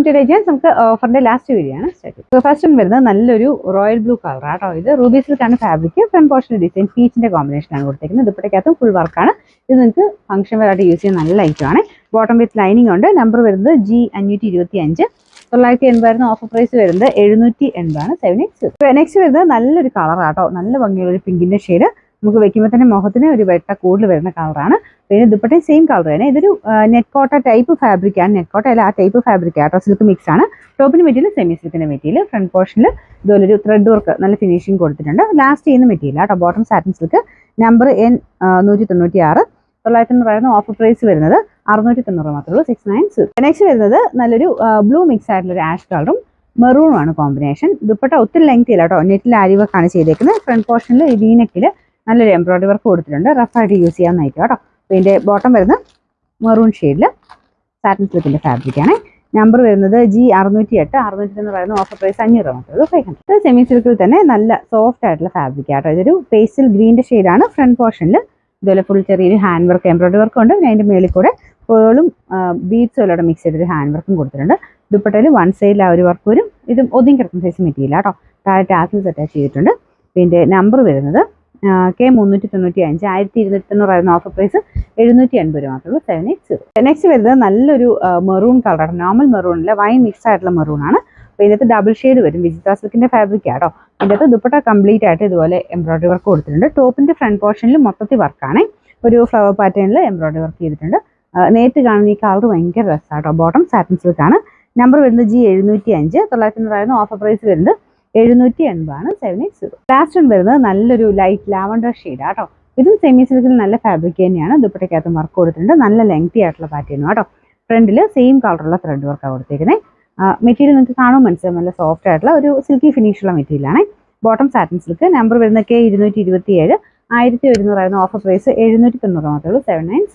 Today ജെൻസ് നമുക്ക് ഓഫറിന്റെ ലാസ്റ്റ് വീഡിയോ ആണ് സ്റ്റാർട്ട്. ഫസ്റ്റ് വരുന്നത് നല്ലൊരു റോയൽ ബ്ലൂ കളർ ആട്ടോ. ഇത് റൂബി സിൽക്കാണ് ഫാബ്രിക്. ഫ്രണ്ട് പോർഷൻ ഡിസൈൻ പീച്ചിന്റെ കോമ്പിനേഷൻ ആണ് കൊടുത്തിരിക്കുന്നത്. ദുപ്പട്ടയ്ക്കകത്തും ഫുൾ വർക്കാണ്. ഇത് നിങ്ങൾക്ക് ഫംഗ്ഷൻ വെയറായിട്ട് യൂസ് ചെയ്യാൻ നല്ല ഐറ്റം ആണ്. ബോട്ടം വിത്ത് ലൈനിങ് ഉണ്ട്. നമ്പർ വരുന്നത് G525. 980 ഓഫർ പ്രൈസ് വരുന്നത് 780 7x. നെക്സ്റ്റ് വരുന്നത് നല്ലൊരു കളർ ആട്ടോ. നല്ല ഭംഗിയുള്ള ഒരു പിങ്കിന്റെ ഷെയ്ഡ്. നമുക്ക് വെക്കുമ്പോൾ തന്നെ മുഖത്തിന് ഒരു വെട്ട കൂടുതൽ വരുന്ന കളറാണ്. പിന്നെ ദുപ്പട്ടയും സെയിം കളർ തന്നെ. ഇതൊരു നെറ്റ് കോട്ട ടൈപ്പ് ഫാബ്രിക് ആണ്. നെറ്റ് കോട്ട അല്ല, ആ ടൈപ്പ് ഫാബ്രിക് ആട്ടോ. സിൽക്ക് മിക്സ് ആണ്. ടോപ്പിന് മെറ്റീരിയൽ സെമി സിൽക്കിന്റെ മെറ്റീരിയൽ. ഫ്രണ്ട് പോർഷനിൽ ഇതുപോലെ ഒരു ത്രെഡ് വർക്ക് നല്ല ഫിനിഷിംഗ് കൊടുത്തിട്ടുണ്ട്. ലാസ്റ്റ് ചെയ്യുന്ന മെറ്റീരിയൽ ആട്ടോ. Bottom satin silk. Number N196. 990 offer price വരുന്നത് 690 മാത്രമേ ഉള്ളൂ. 696. നെക്സ്റ്റ് വരുന്നത് നല്ലൊരു ബ്ലൂ മിക്സ് ആയിട്ടുള്ള ഒരു ആഷ് കളറും മെറൂണും ആണ് കോമ്പിനേഷൻ. ദുപ്പട്ട ഒത്തിരി ലെങ്ത് ഇല്ല കേട്ടോ. നെറ്റിൽ ആരി വർക്കാണ് ചെയ്തേക്കുന്നത്. ഫ്രണ്ട് പോർഷനിൽ വീനെക്കിൽ നല്ലൊരു എംബ്രോയിഡറി വർക്ക് കൊടുത്തിട്ടുണ്ട്. റഫായിട്ട് യൂസ് ചെയ്യാവുന്നതായിട്ട് കേട്ടോ. ഇതിന്റെ ബോട്ടം വരുന്നത് മെറൂൺ ഷെയ്ഡിൽ സാറ്റിൻ സിൽക്കിന്റെ ഫാബ്രിക് ആണ്. നമ്പർ വരുന്നത് G608. 690 ഓഫർ പ്രൈസ് 500 മാത്രമേ ഉള്ളൂ. 500. സെമി സിൽക്കിൽ തന്നെ നല്ല സോഫ്റ്റ് ആയിട്ടുള്ള ഫാബ്രിക് ആട്ടോ. ഇതൊരു പേസ്റ്റൽ ഗ്രീന്റെ ഷെയ്ഡാണ്. ഫ്രണ്ട് പോർഷനിൽ ഇതുപോലെ ഫുൾ ചെറിയൊരു ഹാൻഡ് വർക്ക് എംബ്രോയിഡറി വർക്കും ഉണ്ട്. പിന്നെ അതിന്റെ മേളിൽ കൂടെ പേളും ബീഡ്സും എല്ലാം മിക്സ് ചെയ്തൊരു ഹാൻഡ് വർക്കും കൊടുത്തിട്ടുണ്ട്. ദുപ്പട്ടയിൽ വൺ സൈഡിൽ ആ ഒരു വർക്ക് വരും. ഇതും ഒതുങ്ങി കിടക്കുന്ന സൈസ് മെറ്റീരിയൽ ആട്ടോ. താഴെ ടാസിൽസ് അറ്റാച്ച് ചെയ്തിട്ടുണ്ട്. പിന്നെ നമ്പർ വരുന്നത് K395. 1290 ഓഫർ പ്രൈസ് 780 മാത്രമേ ഉള്ളൂ. 7x. നെക്സ്റ്റ് വരുന്നത് നല്ലൊരു മെറൂൺ കളറാണ്. നോർമൽ മെറൂൺ അല്ല, വൈൻ മിക്സ് ആയിട്ടുള്ള മെറൂൺ ആണ്. അപ്പോൾ ഇതിനകത്ത് ഡബിൾ ഷെയ്ഡ് വരും. വിജിത്ര സിൽക്കിന്റെ ഫാബ്രിക് ആട്ടോ. ഇതിനകത്ത് ദുപ്പട്ട കംപ്ലീറ്റ് ആയിട്ട് ഇതുപോലെ എംബ്രോയിഡറി വർക്ക് കൊടുത്തിട്ടുണ്ട്. ടോപ്പിന്റെ ഫ്രണ്ട് പോർഷനിൽ മൊത്തത്തിൽ വർക്കാണ്. ഒരു ഫ്ലവർ പാറ്റേണിൽ എംബ്രോയിഡറി വർക്ക് ചെയ്തിട്ടുണ്ട്. നേരിട്ട് കാണുന്ന ഈ കളർ ഭയങ്കര രസമാട്ടോ. ബോട്ടം സാറ്റിൻ സിൽക്ക് ആണ്. നമ്പർ വരുന്നത് G705. 990 ഓഫർ പ്രൈസ് വരുന്നത് 780 7x. ലാസ്റ്റ് വരുന്നത് നല്ലൊരു ലൈറ്റ് ലാവണ്ടർ ഷെയ്ഡ് ആട്ടോ. ഇതും സെമി സിൽക്കിൽ നല്ല ഫാബ്രിക് തന്നെയാണ്. ദുപ്പട്ടയ്ക്കകത്ത് വർക്ക് കൊടുത്തിട്ടുണ്ട്. നല്ല ലെങ്തി ആയിട്ടുള്ള പാറ്റേണും ആട്ടോ. ഫ്രണ്ടിൽ സെയിം കളറുള്ള ത്രെഡ് വർക്കാണ് കൊടുത്തിരിക്കുന്നത്. മെറ്റീരിയൽ നിങ്ങൾക്ക് കാണുമ്പോൾ മനസ്സിലാവും. നല്ല സോഫ്റ്റ് ആയിട്ടുള്ള ഒരു സിൽക്കി ഫിനിഷുള്ള മെറ്റീരിയൽ ആണ്. Bottom satin silk. നമ്പർ വരുന്നത് K227. 1100 ഓഫർ പ്രൈസ് 790 മാത്രമേ ഉള്ളൂ. 7x.